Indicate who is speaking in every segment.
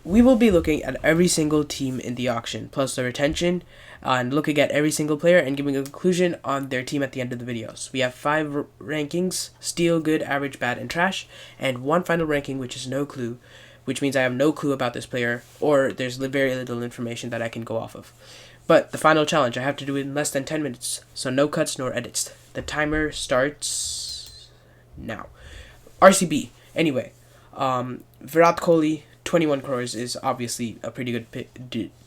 Speaker 1: we will be looking at every single team in the auction, plus the retention, and looking at every single player and giving a conclusion on their team at the end of the videos. We have 5 rankings: steal, good, average, bad, and trash, and one final ranking, which is no clue, which means I have no clue about this player, or there's very little information that I can go off of. But the final challenge, I have to do it in less than 10 minutes, so no cuts nor edits. The timer starts now. RCB, anyway, Virat Kohli, 21 crores is obviously a pretty good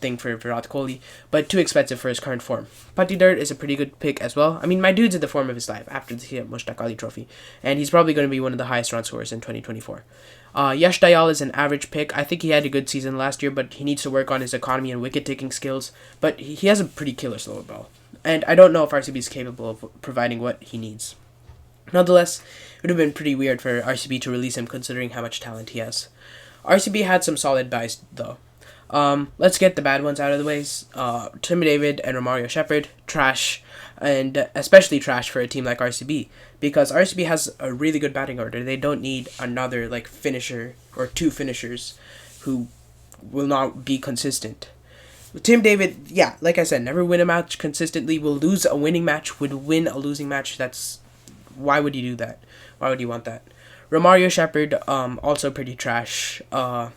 Speaker 1: thing for Virat Kohli, but too expensive for his current form. Putty Dirt is a pretty good pick as well. I mean, my dude's in the form of his life after the Mushtaq Ali Trophy, and he's probably going to be one of the highest run scorers in 2024. Yash Dayal is an average pick. I think he had a good season last year, but he needs to work on his economy and wicket-taking skills, but he has a pretty killer slower ball, and I don't know if RCB is capable of providing what he needs. Nonetheless, it would have been pretty weird for RCB to release him considering how much talent he has. RCB had some solid buys, though. Let's get the bad ones out of the ways. Tim David and Romario Shepherd, trash, and especially trash for a team like RCB, because RCB has a really good batting order. They don't need another finisher or 2 finishers who will not be consistent. Tim David, yeah, like I said, never win a match consistently, will lose a winning match, would win a losing match. Why would you do that? Why would you want that? Romario Shepherd, also pretty trash. Come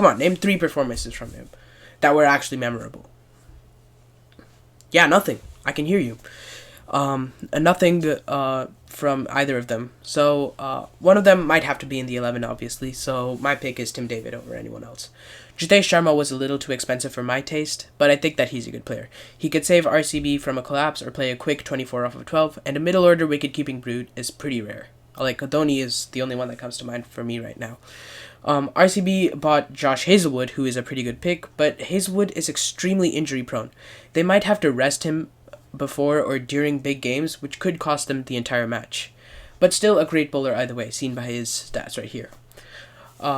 Speaker 1: on, name 3 performances from him that were actually memorable. Yeah, nothing. I can hear you. Nothing from either of them. So, one of them might have to be in the 11, obviously. So, my pick is Tim David over anyone else. Jitesh Sharma was a little too expensive for my taste, but I think that he's a good player. He could save RCB from a collapse or play a quick 24 off of 12, and a middle-order wicket-keeping brute is pretty rare. Dhoni is the only one that comes to mind for me right now. RCB bought Josh Hazelwood, who is a pretty good pick, but Hazelwood is extremely injury-prone. They might have to rest him before or during big games, which could cost them the entire match. But still a great bowler either way, seen by his stats right here.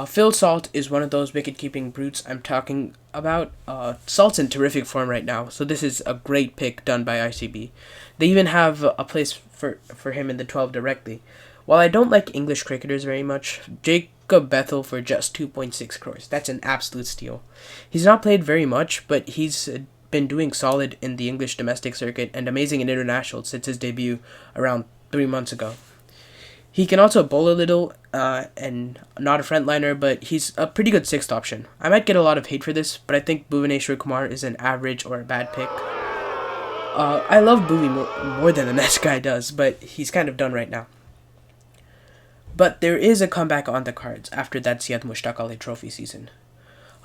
Speaker 1: Phil Salt is one of those wicket-keeping brutes I'm talking about. Salt's in terrific form right now, so this is a great pick done by RCB. They even have a place for him in the 12 directly. While I don't like English cricketers very much, Jacob Bethel for just 2.6 crores. That's an absolute steal. He's not played very much, but he's been doing solid in the English domestic circuit and amazing in international since his debut around 3 months ago. He can also bowl a little, and not a frontliner, but he's a pretty good 6th option. I might get a lot of hate for this, but I think Bhuvaneshwar Kumar is an average or a bad pick. I love Bhuvi more than the next guy does, but he's kind of done right now. But there is a comeback on the cards after that Syed Mushtaq Ali Trophy season.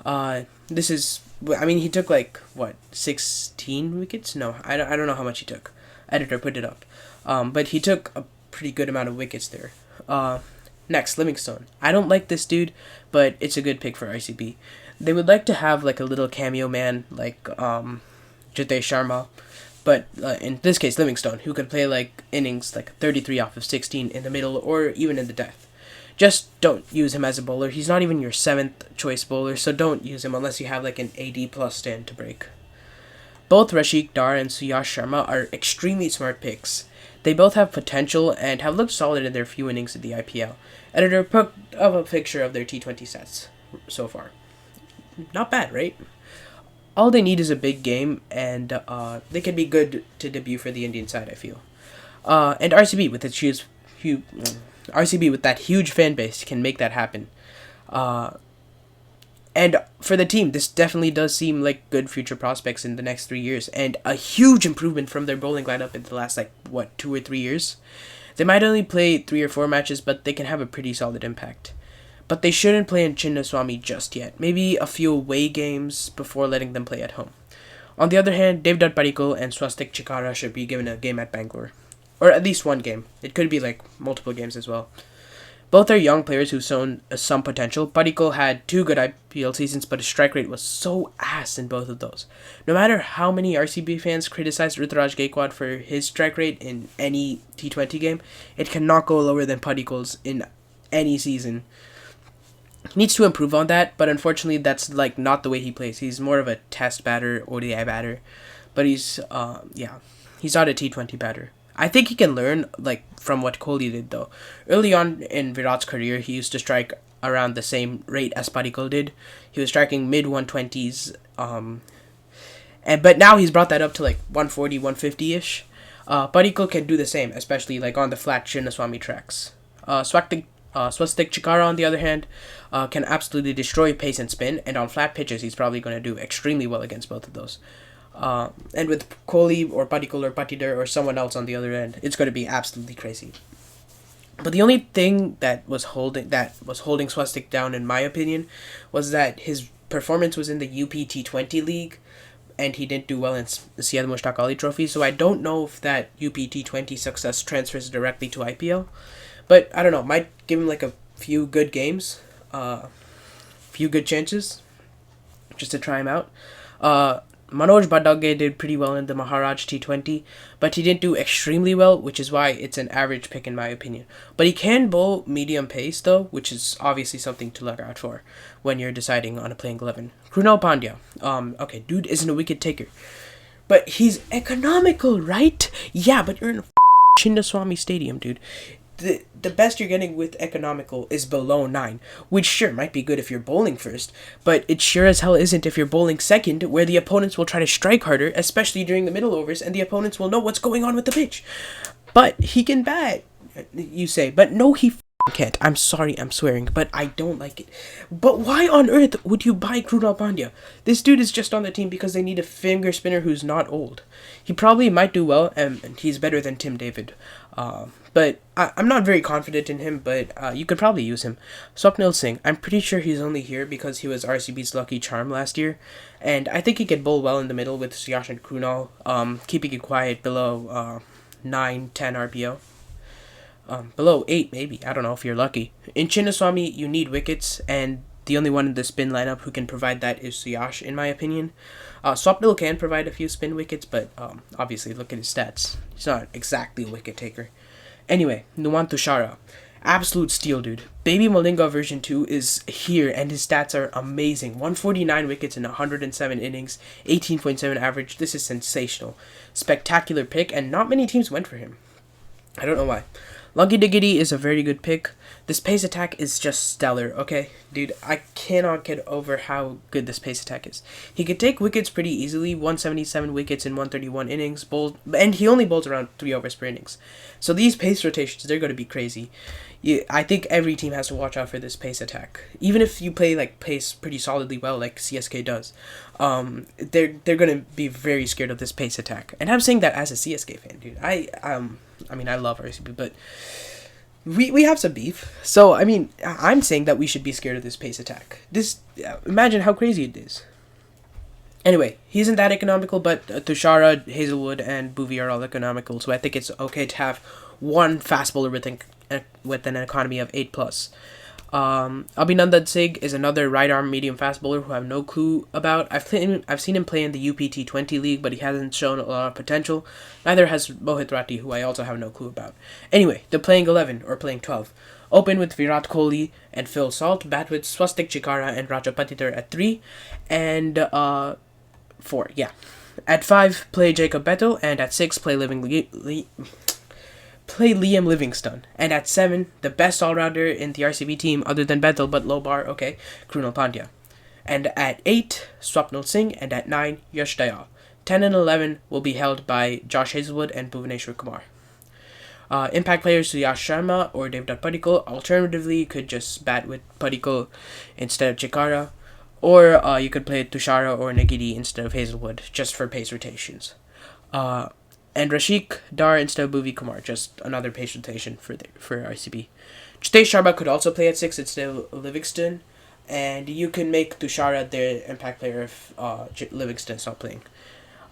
Speaker 1: He took 16 wickets? No, I don't know how much he took. Editor, put it up. But he took a pretty good amount of wickets there. Next, Livingstone. I don't like this dude, but it's a good pick for RCB. They would like to have a little cameo man Jitesh Sharma, but in this case, Livingstone, who could play innings 33 off of 16 in the middle or even in the death. Just don't use him as a bowler. He's not even your 7th choice bowler, so don't use him unless you have an AD plus stand to break. Both Rashik Dar and Suyash Sharma are extremely smart picks. They both have potential and have looked solid in their few innings in the IPL. Editor, put up a picture of their T20 stats so far. Not bad, right? All they need is a big game, and they can be good to debut for the Indian side, I feel. And RCB with that huge fan base can make that happen. And for the team, this definitely does seem like good future prospects in the next 3 years, and a huge improvement from their bowling lineup in the last 2 or 3 years. They might only play 3 or 4 matches, but they can have a pretty solid impact. But they shouldn't play in Chinnaswamy just yet. Maybe a few away games before letting them play at home. On the other hand, Devdutt Padikkal and Swastik Chikara should be given a game at Bangalore. Or at least one game. It could be multiple games as well. Both are young players who've shown some potential. Padikkal had 2 good IPL seasons, but his strike rate was so ass in both of those. No matter how many RCB fans criticize Ruturaj Gaikwad for his strike rate in any T20 game, it cannot go lower than Padikkal's in any season. He needs to improve on that, but unfortunately that's not the way he plays. He's more of a test batter, ODI batter, but he's not a T20 batter. I think he can learn from what Kohli did though. Early on in Virat's career, he used to strike around the same rate as Padikkal did. He was striking mid 120s. But now he's brought that up to like 140, 150-ish. Padikkal can do the same, especially like on the flat Chinnaswamy tracks. Swastik Chikara, on the other hand, can absolutely destroy pace and spin, and on flat pitches, he's probably going to do extremely well against both of those. And with Kohli or Padikkal or Patidar or someone else on the other end, it's going to be absolutely crazy. But the only thing that was holding Swastik down, in my opinion, was that his performance was in the UPT20 league, and he didn't do well in the Syed Mushtaq Ali Trophy. So I don't know if that UPT20 success transfers directly to IPL. But I don't know. Might give him like a few good games, few good chances, just to try him out. Manoj Badage did pretty well in the Maharaj T20, but he didn't do extremely well, which is why it's an average pick in my opinion. But he can bowl medium pace though, which is obviously something to look out for when you're deciding on a playing 11. Krunal Pandya, okay, dude isn't a wicket taker, but he's economical, right? Yeah, but you're in a Chinnaswamy Stadium, dude. The best you're getting with economical is below 9, which sure might be good if you're bowling first, but it sure as hell isn't if you're bowling second, where the opponents will try to strike harder, especially during the middle overs, and the opponents will know what's going on with the pitch. But he can bat, you say, but no, he can't. I'm sorry, I'm swearing, but I don't like it. But why on earth would you buy Krunal Pandya? This dude is just on the team because they need a finger spinner who's not old. He probably might do well, and he's better than Tim David. But I'm not very confident in him, but you could probably use him. Swapnil Singh, I'm pretty sure he's only here because he was RCB's lucky charm last year, and I think he could bowl well in the middle with Siyash and Krunal, keeping it quiet below 9, 10 RPO. Below 8 maybe, I don't know if you're lucky. In Chinnaswamy, you need wickets, and the only one in the spin lineup who can provide that is Siyash, in my opinion. Swapnil can provide a few spin wickets, but obviously look at his stats. He's not exactly a wicket taker. Anyway, Nuwan Tushara. Absolute steal, dude. Baby Malinga version 2 is here, and his stats are amazing. 149 wickets in 107 innings, 18.7 average. This is sensational. Spectacular pick, and not many teams went for him. I don't know why. Lucky Diggity is a very good pick. This pace attack is just stellar, okay? Dude, I cannot get over how good this pace attack is. He could take wickets pretty easily, 177 wickets in 131 innings, and he only bowls around 3 overs per innings. So these pace rotations, they're going to be crazy. I think every team has to watch out for this pace attack. Even if you play like pace pretty solidly well, like CSK does, they're going to be very scared of this pace attack. And I'm saying that as a CSK fan, dude. I mean, I love RCB, but we have some beef. So, I mean, I'm saying that we should be scared of this pace attack. Imagine how crazy it is. Anyway, he isn't that economical, but Tushara, Hazelwood, and Bhuvi are all economical, so I think it's okay to have one fast bowler with an economy of 8+. Abhinandan Singh is another right arm medium fast bowler who I have no clue about. I've seen him play in the UPT20 league, but he hasn't shown a lot of potential. Neither has Mohit Rathi, who I also have no clue about. Anyway, the playing 11 or playing 12. Open with Virat Kohli and Phil Salt. Bat with Swastik Chikara and Raja Patidar at 3. And 4, yeah. At 5, play Jacob Bettel, and at 6, play Liam Livingstone. And at 7, the best all-rounder in the RCB team other than Bettel, but low bar, okay, Krunal Pandya. And at 8, Swapnil Singh, and at 9, Yash Dayal. 10 and 11 will be held by Josh Hazelwood and Bhuvaneshwar Kumar. Impact players Suyash Sharma or Devdutt Padikkal. Alternatively, you could just bat with Padikkal instead of Chikara. Or you could play Tushara or Nagidi instead of Hazelwood, just for pace rotations. And Rashik Dar instead of Bhuvi Kumar, just another pace rotation for RCB. Jitesh Sharma could also play at 6 instead of Livingston. And you can make Tushara their impact player if Livingston stops playing.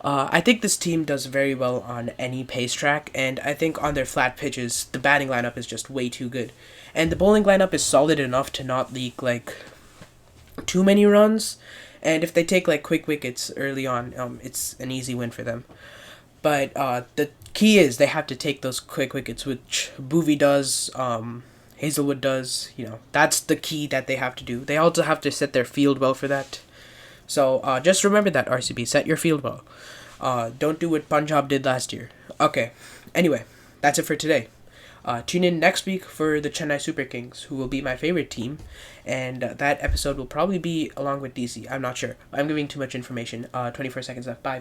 Speaker 1: I think this team does very well on any pace track, and I think on their flat pitches, the batting lineup is just way too good. And the bowling lineup is solid enough to not leak, like, too many runs, and if they take like quick wickets early on, it's an easy win for them. But the key is they have to take those quick wickets, which Bhuvi does, Hazelwood does. That's the key that they have to do. They also have to set their field well for that. So just remember that, RCB, set your field well. Don't do what Punjab did last year. Okay, anyway, that's it for today. Tune in next week for the Chennai Super Kings, who will be my favorite team, and that episode will probably be along with DC. I'm not sure. I'm giving too much information. 24 seconds left. Bye.